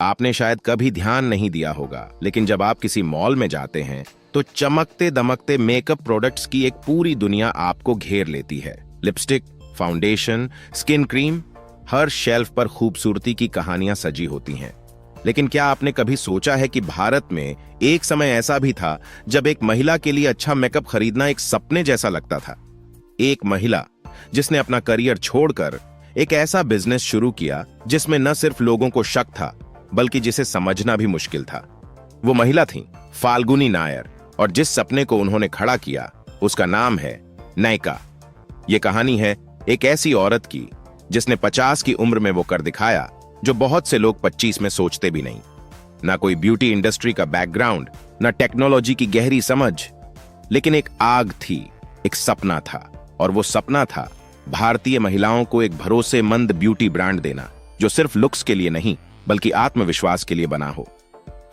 आपने शायद कभी ध्यान नहीं दिया होगा, लेकिन जब आप किसी मॉल में जाते हैं तो चमकते दमकते मेकअप प्रोडक्ट्स की एक पूरी दुनिया आपको घेर लेती है। लिपस्टिक, फाउंडेशन, स्किन क्रीम, हर शेल्फ पर खूबसूरती की कहानियां सजी होती हैं। लेकिन क्या आपने कभी सोचा है कि भारत में एक समय ऐसा भी था जब एक महिला के लिए अच्छा मेकअप खरीदना एक सपने जैसा लगता था। एक महिला जिसने अपना करियर छोड़कर एक ऐसा बिजनेस शुरू किया जिसमें न सिर्फ लोगों को शक था बल्कि जिसे समझना भी मुश्किल था। वो महिला थी फाल्गुनी नायर, और जिस सपने को उन्होंने खड़ा किया उसका नाम है नायका। ये कहानी है एक ऐसी औरत की जिसने 50 की उम्र में वो कर दिखाया जो बहुत से लोग 25 में सोचते भी नहीं। ना कोई ब्यूटी इंडस्ट्री का बैकग्राउंड, ना टेक्नोलॉजी की गहरी समझ, लेकिन एक आग थी, एक सपना था। और वो सपना था भारतीय महिलाओं को एक भरोसेमंद ब्यूटी ब्रांड देना जो सिर्फ लुक्स के लिए नहीं बल्कि आत्मविश्वास के लिए बना हो।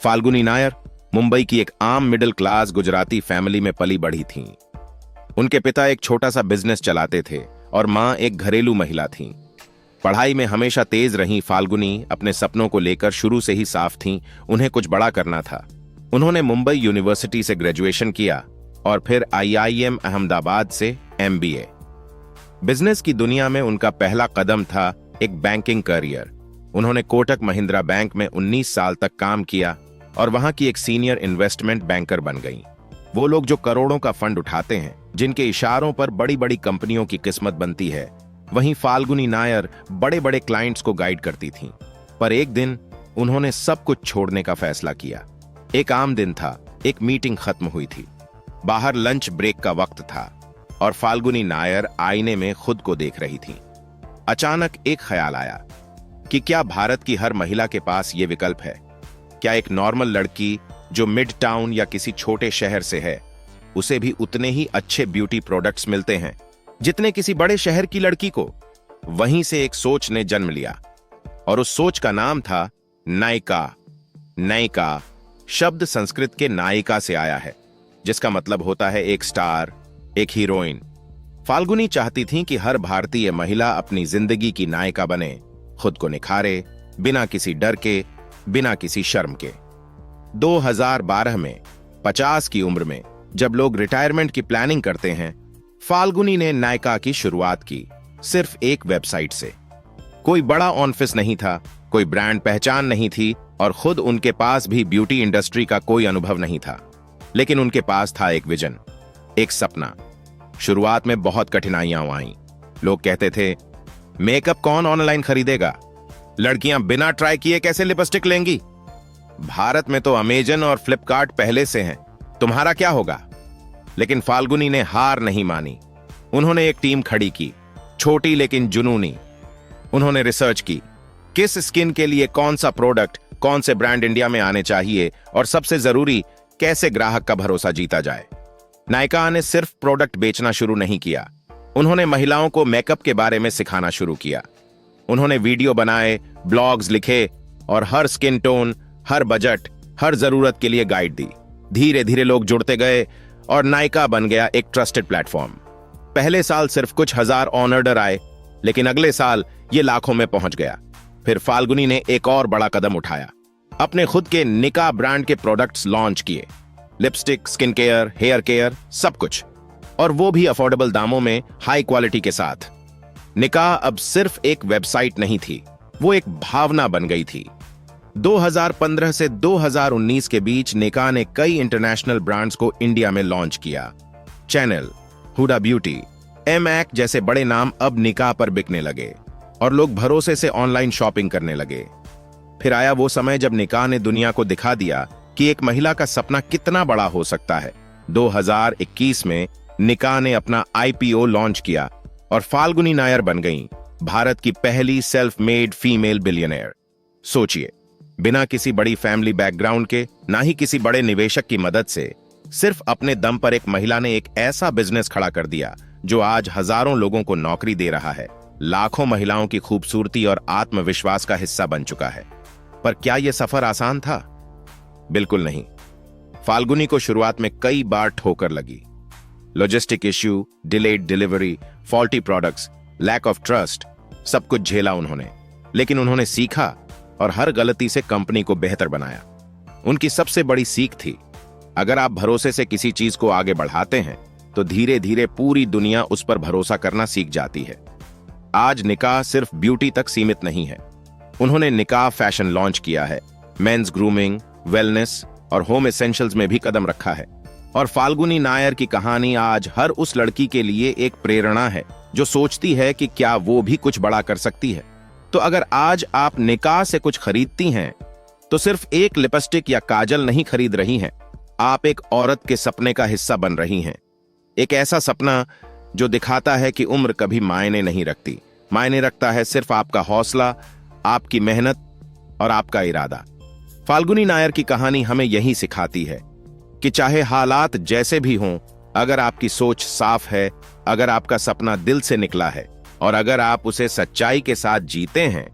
फाल्गुनी नायर मुंबई की एक आम मिडिल क्लास गुजराती फैमिली में पली बढ़ी थीं। उनके पिता एक छोटा सा बिजनेस चलाते थे और मां एक घरेलू महिला थीं। पढ़ाई में हमेशा तेज रही फाल्गुनी अपने सपनों को लेकर शुरू से ही साफ थीं। उन्हें कुछ बड़ा करना था। उन्होंने मुंबई यूनिवर्सिटी से ग्रेजुएशन किया और फिर IIM अहमदाबाद से MBA। बिजनेस की दुनिया में उनका पहला कदम था एक बैंकिंग करियर। उन्होंने कोटक महिंद्रा बैंक में 19 साल तक काम किया और वहां की एक सीनियर इन्वेस्टमेंट बैंकर बन गईं। वो लोग जो करोड़ों का फंड उठाते हैं, जिनके इशारों पर बड़ी बड़ी कंपनियों की किस्मत बनती है, वहीं फाल्गुनी नायर बड़े बड़े क्लाइंट्स को गाइड करती थीं। पर एक दिन उन्होंने सब कुछ छोड़ने का फैसला किया। एक आम दिन था, एक मीटिंग खत्म हुई थी, बाहर लंच ब्रेक का वक्त था और फाल्गुनी नायर आईने में खुद को देख रही थीं। अचानक एक ख्याल आया कि क्या भारत की हर महिला के पास ये विकल्प है? क्या एक नॉर्मल लड़की जो मिड टाउन या किसी छोटे शहर से है, उसे भी उतने ही अच्छे ब्यूटी प्रोडक्ट्स मिलते हैं जितने किसी बड़े शहर की लड़की को? वहीं से एक सोच ने जन्म लिया और उस सोच का नाम था नायिका। नायिका शब्द संस्कृत के नायिका से आया है, जिसका मतलब होता है एक स्टार, एक हीरोइन। फाल्गुनी चाहती थी कि हर भारतीय महिला अपनी जिंदगी की नायिका बने, खुद को निखारे, बिना किसी डर के, बिना किसी शर्म के। 2012 में 50 की उम्र में जब लोग रिटायरमेंट की प्लानिंग करते हैं, फाल्गुनी ने नायका की शुरुआत की सिर्फ एक वेबसाइट से। कोई बड़ा ऑफिस नहीं था, कोई ब्रांड पहचान नहीं थी और खुद उनके पास भी ब्यूटी इंडस्ट्री का कोई अनुभव नहीं था। लेकिन उनके पास था एक विजन, एक सपना। शुरुआत में बहुत कठिनाइयां आईं। लोग कहते थे, मेकअप कौन ऑनलाइन खरीदेगा? लड़कियां बिना ट्राई किए कैसे लिपस्टिक लेंगी? भारत में तो अमेजन और फ्लिपकार्ट पहले से हैं, तुम्हारा क्या होगा? लेकिन फाल्गुनी ने हार नहीं मानी। उन्होंने एक टीम खड़ी की, छोटी लेकिन जुनूनी। उन्होंने रिसर्च की, किस स्किन के लिए कौन सा प्रोडक्ट, कौन से ब्रांड इंडिया में आने चाहिए और सबसे जरूरी, कैसे ग्राहक का भरोसा जीता जाए। नायका ने सिर्फ प्रोडक्ट बेचना शुरू नहीं किया, उन्होंने महिलाओं को मेकअप के बारे में सिखाना शुरू किया। उन्होंने वीडियो बनाए, ब्लॉग्स लिखे और हर स्किन टोन, हर बजट, हर जरूरत के लिए गाइड दी। धीरे धीरे लोग जुड़ते गए और नायका बन गया एक ट्रस्टेड प्लेटफॉर्म। पहले साल सिर्फ कुछ हजार ऑन ऑर्डर आए, लेकिन अगले साल ये लाखों में पहुंच गया। फिर फाल्गुनी ने एक और बड़ा कदम उठाया, अपने खुद के निका ब्रांड के प्रोडक्ट्स लॉन्च किए। Lipstick, skin care, hair care, सब कुछ, और वो भी अफोर्डेबल दामों में, हाई क्वालिटी के साथ। निका अब सिर्फ एक वेबसाइट नहीं थी, वो एक भावना बन गई थी। 2015 से 2019 के बीच निका ने कई इंटरनेशनल ब्रांड्स को इंडिया में लॉन्च किया। चैनल, हुडा ब्यूटी, MAC जैसे बड़े नाम अब निका पर बिकने लगे और लोग भरोसे से ऑनलाइन शॉपिंग करने लगे। फिर आया वो समय जब निका ने दुनिया को दिखा दिया कि एक महिला का सपना कितना बड़ा हो सकता है। 2021 में निका ने अपना IPO लॉन्च किया और फाल्गुनी नायर बन गईं भारत की पहली सेल्फ मेड फीमेल बिलियनेयर। सोचिए, बिना किसी बड़ी फैमिली बैकग्राउंड के, ना ही किसी बड़े निवेशक की मदद से, सिर्फ अपने दम पर एक महिला ने एक ऐसा बिजनेस खड़ा कर दिया जो आज हजारों लोगों को नौकरी दे रहा है, लाखों महिलाओं की खूबसूरती और आत्मविश्वास का हिस्सा बन चुका है। पर क्या यह सफर आसान था? बिल्कुल नहीं। फाल्गुनी को शुरुआत में कई बार ठोकर लगी। Logistic issue, delayed delivery, faulty products, lack of trust, सब कुछ झेला उन्होंने। लेकिन उन्होंने सीखा और हर गलती से कंपनी को बेहतर बनाया। उनकी सबसे बड़ी सीख थी, अगर आप भरोसे से किसी चीज को आगे बढ़ाते हैं तो धीरे धीरे पूरी दुनिया उस पर भरोसा करना सीख जाती है। आज निकाह सिर्फ ब्यूटी तक सीमित नहीं है। उन्होंने निकाह फैशन लॉन्च किया है, मेंस ग्रूमिंग, वेलनेस और होम एसेंशियल्स में भी कदम रखा है। और फाल्गुनी नायर की कहानी आज हर उस लड़की के लिए एक प्रेरणा है जो सोचती है कि क्या वो भी कुछ बड़ा कर सकती है। तो अगर आज आप निकाह से कुछ खरीदती हैं तो सिर्फ एक लिपस्टिक या काजल नहीं खरीद रही हैं, आप एक औरत के सपने का हिस्सा बन रही हैं। एक ऐसा सपना जो दिखाता है कि उम्र कभी मायने नहीं रखती, मायने रखता है सिर्फ आपका हौसला, आपकी मेहनत और आपका इरादा। फाल्गुनी नायर की कहानी हमें यही सिखाती है कि चाहे हालात जैसे भी हों, अगर आपकी सोच साफ है, अगर आपका सपना दिल से निकला है और अगर आप उसे सच्चाई के साथ जीते हैं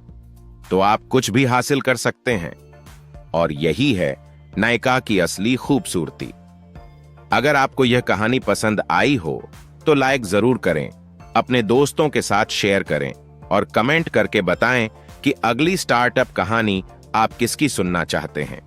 तो आप कुछ भी हासिल कर सकते हैं। और यही है नायिका की असली खूबसूरती। अगर आपको यह कहानी पसंद आई हो तो लाइक जरूर करें, अपने दोस्तों के साथ शेयर करें और कमेंट करके बताएं कि अगली स्टार्टअप कहानी आप किसकी सुनना चाहते हैं।